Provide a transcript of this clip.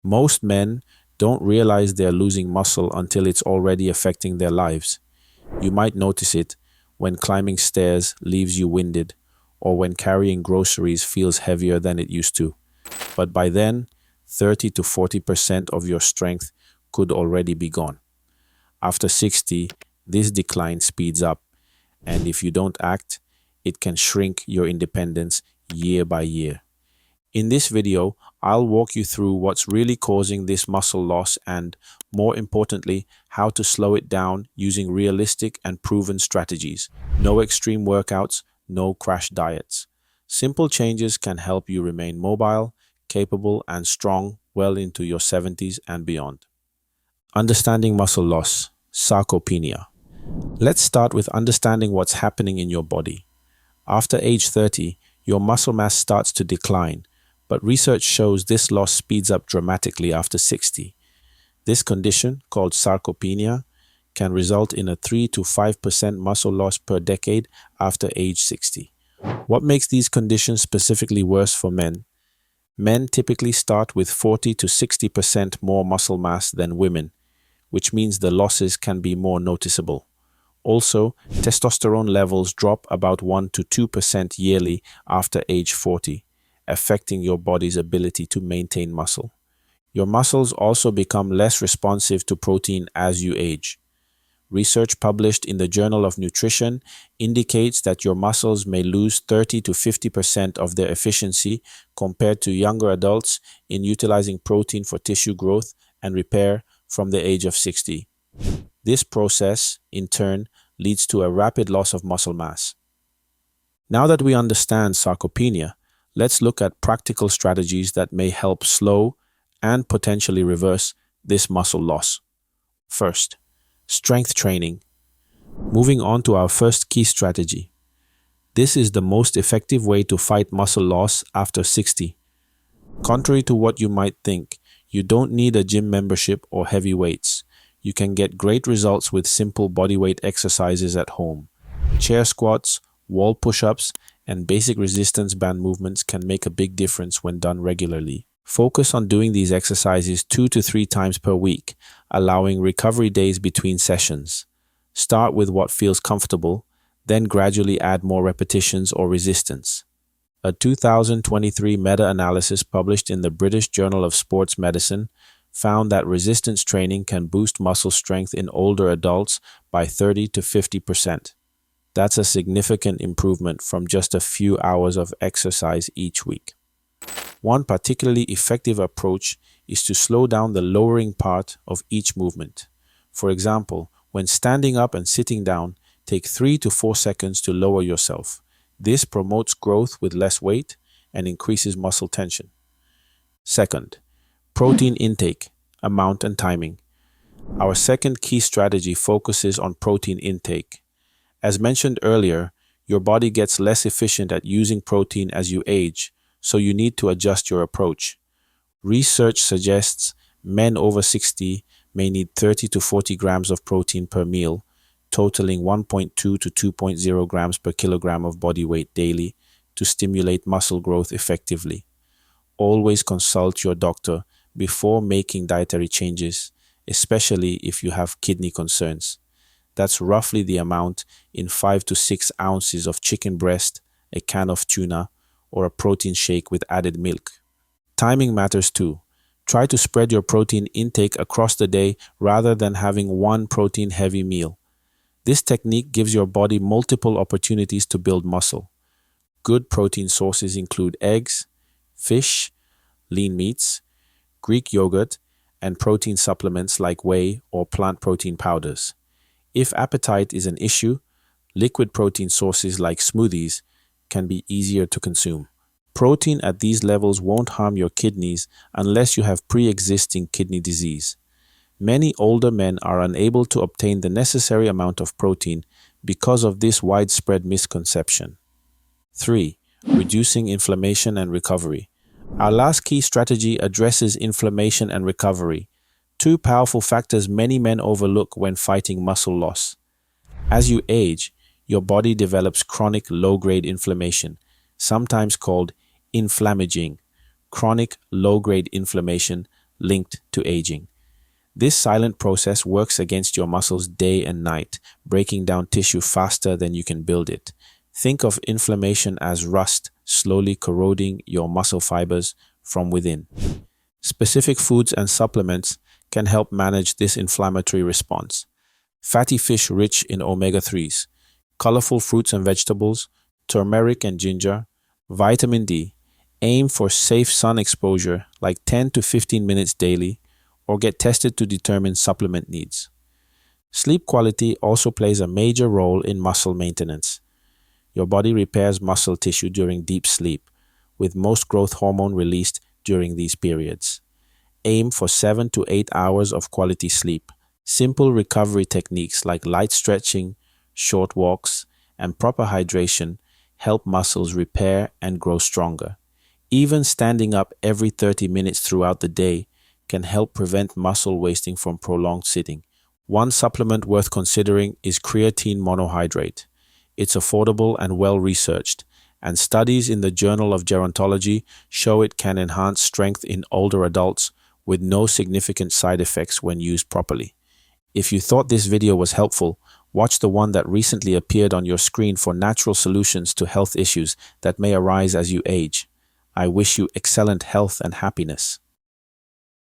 Most men don't realize they're losing muscle until it's already affecting their lives. You might notice it when climbing stairs leaves you winded, or when carrying groceries feels heavier than it used to. But by then, 30 to 40% of your strength could already be gone. After 60, this decline speeds up, and if you don't act, it can shrink your independence year by year. In this video, I'll walk you through what's really causing this muscle loss and, more importantly, how to slow it down using realistic and proven strategies. No extreme workouts, no crash diets. Simple changes can help you remain mobile, capable, and strong well into your 70s and beyond. Understanding muscle loss, sarcopenia. Let's start with understanding what's happening in your body. After age 30, your muscle mass starts to decline, but research shows this loss speeds up dramatically after 60. This condition, called sarcopenia, can result in a 3 to 5% muscle loss per decade after age 60. What makes these conditions specifically worse for men? Men typically start with 40 to 60% more muscle mass than women, which means the losses can be more noticeable. Also, testosterone levels drop about 1 to 2% yearly after age 40, affecting your body's ability to maintain muscle. Your muscles also become less responsive to protein as you age. Research published in the Journal of Nutrition indicates that your muscles may lose 30 to 50% of their efficiency compared to younger adults in utilizing protein for tissue growth and repair from the age of 60. This process, in turn, leads to a rapid loss of muscle mass. Now that we understand sarcopenia, let's look at practical strategies that may help slow and potentially reverse this muscle loss. First, strength training. Moving on to our first key strategy. This is the most effective way to fight muscle loss after 60. Contrary to what you might think, you don't need a gym membership or heavy weights. You can get great results with simple bodyweight exercises at home. Chair squats, wall push-ups, and basic resistance band movements can make a big difference when done regularly. Focus on doing these exercises 2 to 3 times per week, allowing recovery days between sessions. Start with what feels comfortable, then gradually add more repetitions or resistance. A 2023 meta-analysis published in the British Journal of Sports Medicine found that resistance training can boost muscle strength in older adults by 30 to 50%. That's a significant improvement from just a few hours of exercise each week. One particularly effective approach is to slow down the lowering part of each movement. For example, when standing up and sitting down, take 3 to 4 seconds to lower yourself. This promotes growth with less weight and increases muscle tension. Second, protein intake, amount and timing. Our second key strategy focuses on protein intake. As mentioned earlier, your body gets less efficient at using protein as you age, so you need to adjust your approach. Research suggests men over 60 may need 30 to 40 grams of protein per meal, totaling 1.2 to 2.0 grams per kilogram of body weight daily to stimulate muscle growth effectively. Always consult your doctor before making dietary changes, especially if you have kidney concerns. That's roughly the amount in 5 to 6 ounces of chicken breast, a can of tuna, or a protein shake with added milk. Timing matters too. Try to spread your protein intake across the day rather than having one protein-heavy meal. This technique gives your body multiple opportunities to build muscle. Good protein sources include eggs, fish, lean meats, Greek yogurt, and protein supplements like whey or plant protein powders. If appetite is an issue, liquid protein sources like smoothies can be easier to consume. Protein at these levels won't harm your kidneys unless you have pre-existing kidney disease. Many older men are unable to obtain the necessary amount of protein because of this widespread misconception. 3. Reducing inflammation and recovery. Our last key strategy addresses inflammation and recovery, two powerful factors many men overlook when fighting muscle loss. As you age, your body develops chronic low-grade inflammation, sometimes called inflammaging. Chronic low-grade inflammation linked to aging. This silent process works against your muscles day and night, breaking down tissue faster than you can build it. Think of inflammation as rust slowly corroding your muscle fibers from within. Specific foods and supplements can help manage this inflammatory response. Fatty fish rich in omega-3s, colorful fruits and vegetables, turmeric and ginger, vitamin D. Aim for safe sun exposure like 10 to 15 minutes daily, or get tested to determine supplement needs. Sleep quality also plays a major role in muscle maintenance. Your body repairs muscle tissue during deep sleep, with most growth hormone released during these periods. Aim for 7 to 8 hours of quality sleep. Simple recovery techniques like light stretching, short walks, and proper hydration help muscles repair and grow stronger. Even standing up every 30 minutes throughout the day can help prevent muscle wasting from prolonged sitting. One supplement worth considering is creatine monohydrate. It's affordable and well-researched, and studies in the Journal of Gerontology show it can enhance strength in older adults with no significant side effects when used properly. If you thought this video was helpful, watch the one that recently appeared on your screen for natural solutions to health issues that may arise as you age. I wish you excellent health and happiness.